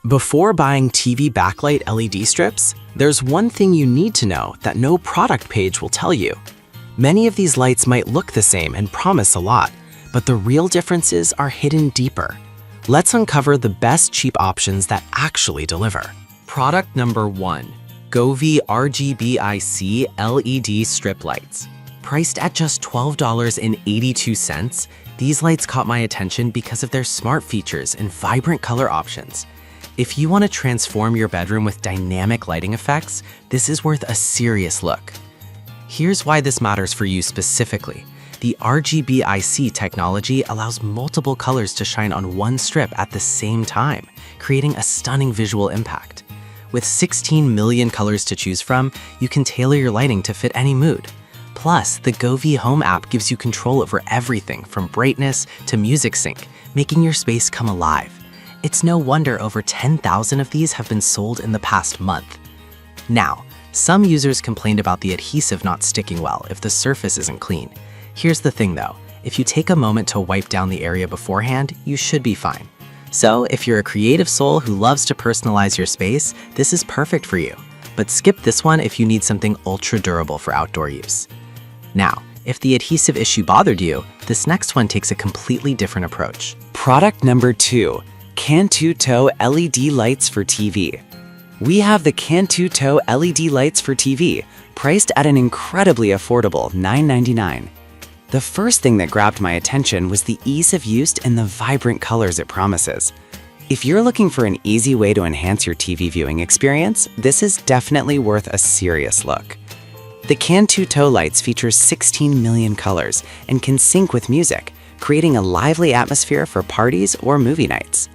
Before buying TV backlight LED strips, there's one thing you need to know that no product page will tell you. Many of these lights might look the same and promise a lot, but the real differences are hidden deeper. Let's uncover the best cheap options that actually deliver. Product number 1. Govee RGBIC LED strip lights. Priced at just $12.82, these lights caught my attention because of their smart features and vibrant color options. If you want to transform your bedroom with dynamic lighting effects, this is worth a serious look. Here's why this matters for you specifically. The RGBIC technology allows multiple colors to shine on one strip at the same time, creating a stunning visual impact. With 16 million colors to choose from, you can tailor your lighting to fit any mood. Plus, the Govee Home app gives you control over everything from brightness to music sync, making your space come alive. It's no wonder over 10,000 of these have been sold in the past month. Now, some users complained about the adhesive not sticking well if the surface isn't clean. Here's the thing though, if you take a moment to wipe down the area beforehand, you should be fine. So if you're a creative soul who loves to personalize your space, this is perfect for you. But skip this one if you need something ultra durable for outdoor use. Now, if the adhesive issue bothered you, this next one takes a completely different approach. Product number 2. Can-2-Toe LED lights for TV. We have the Can-2-Toe LED lights for TV, priced at an incredibly affordable $9.99. The first thing that grabbed my attention was the ease of use and the vibrant colors it promises. If you're looking for an easy way to enhance your TV viewing experience, this is definitely worth a serious look. The Can-2-Toe lights feature 16 million colors and can sync with music, creating a lively atmosphere for parties or movie nights.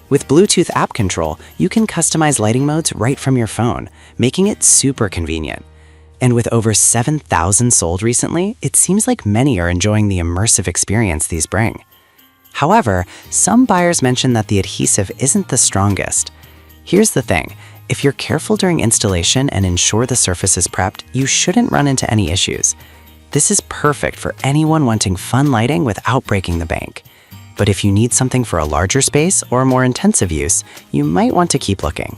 With Bluetooth app control, you can customize lighting modes right from your phone, making it super convenient. And with over 7,000 sold recently, it seems like many are enjoying the immersive experience these bring. However, some buyers mention that the adhesive isn't the strongest. Here's the thing, if you're careful during installation and ensure the surface is prepped, you shouldn't run into any issues. This is perfect for anyone wanting fun lighting without breaking the bank. But if you need something for a larger space or more intensive use, you might want to keep looking.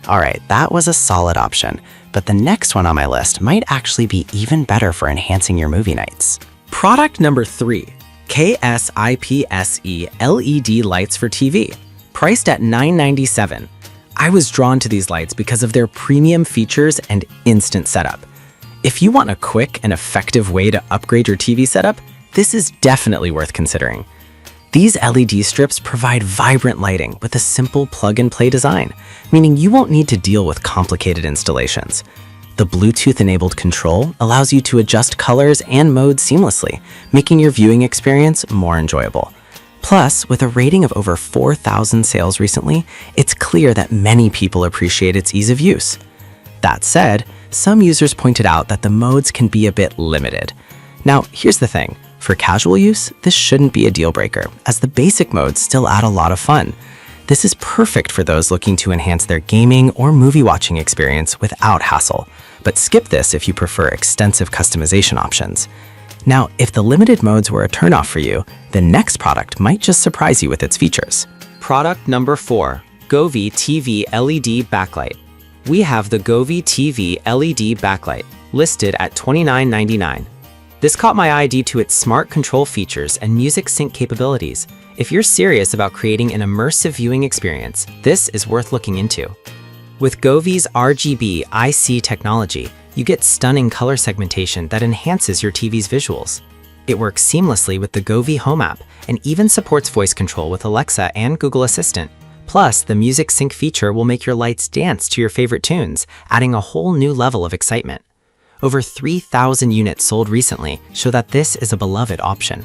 Alright, that was a solid option, but the next one on my list might actually be even better for enhancing your movie nights. Product number 3. KSIPSE LED lights for TV, priced at $9.97. I was drawn to these lights because of their premium features and instant setup. If you want a quick and effective way to upgrade your TV setup, this is definitely worth considering. These LED strips provide vibrant lighting with a simple plug-and-play design, meaning you won't need to deal with complicated installations. The Bluetooth-enabled control allows you to adjust colors and modes seamlessly, making your viewing experience more enjoyable. Plus, with a rating of over 4,000 sales recently, it's clear that many people appreciate its ease of use. That said, some users pointed out that the modes can be a bit limited. Now, here's the thing. For casual use, this shouldn't be a deal breaker, as the basic modes still add a lot of fun. This is perfect for those looking to enhance their gaming or movie watching experience without hassle, but skip this if you prefer extensive customization options. Now, if the limited modes were a turnoff for you, the next product might just surprise you with its features. Product number 4. Govee TV LED Backlight. We have the Govee TV LED Backlight, listed at $29.99. This caught my eye due to its smart control features and music sync capabilities. If you're serious about creating an immersive viewing experience, this is worth looking into. With Govee's RGB IC technology, you get stunning color segmentation that enhances your TV's visuals. It works seamlessly with the Govee Home app and even supports voice control with Alexa and Google Assistant. Plus, the music sync feature will make your lights dance to your favorite tunes, adding a whole new level of excitement. Over 3,000 units sold recently show that this is a beloved option.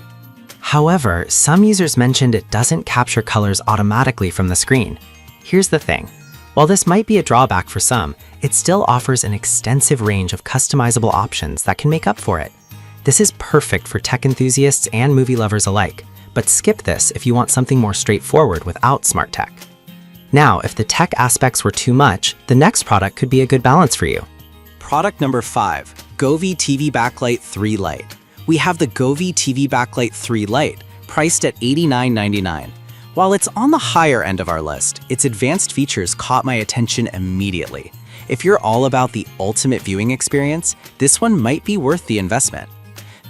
However, some users mentioned it doesn't capture colors automatically from the screen. Here's the thing. While this might be a drawback for some, it still offers an extensive range of customizable options that can make up for it. This is perfect for tech enthusiasts and movie lovers alike, but skip this if you want something more straightforward without smart tech. Now, if the tech aspects were too much, the next product could be a good balance for you. Product number 5. Govee TV Backlight 3 Lite. We have the Govee TV Backlight 3 Lite, priced at $89.99. While it's on the higher end of our list, its advanced features caught my attention immediately. If you're all about the ultimate viewing experience, this one might be worth the investment.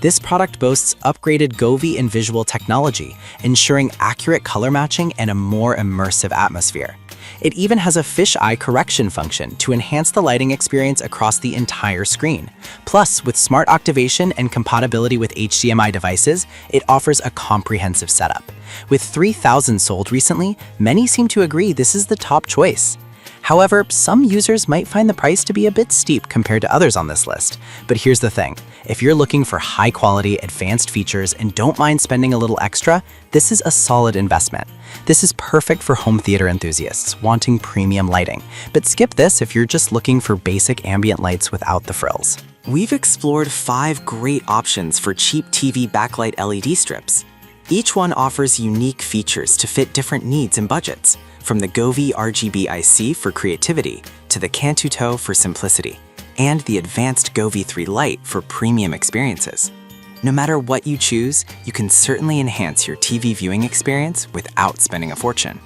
This product boasts upgraded Govee and visual technology, ensuring accurate color matching and a more immersive atmosphere. It even has a fisheye correction function to enhance the lighting experience across the entire screen. Plus, with smart activation and compatibility with HDMI devices, it offers a comprehensive setup. With 3,000 sold recently, many seem to agree this is the top choice. However, some users might find the price to be a bit steep compared to others on this list. But here's the thing, if you're looking for high-quality, advanced features and don't mind spending a little extra, this is a solid investment. This is perfect for home theater enthusiasts wanting premium lighting, but skip this if you're just looking for basic ambient lights without the frills. We've explored 5 great options for cheap TV backlight LED strips. Each one offers unique features to fit different needs and budgets, from the Govee RGB IC for creativity to the Cantuto for simplicity, and the advanced Govee 3 Lite for premium experiences. No matter what you choose, you can certainly enhance your TV viewing experience without spending a fortune.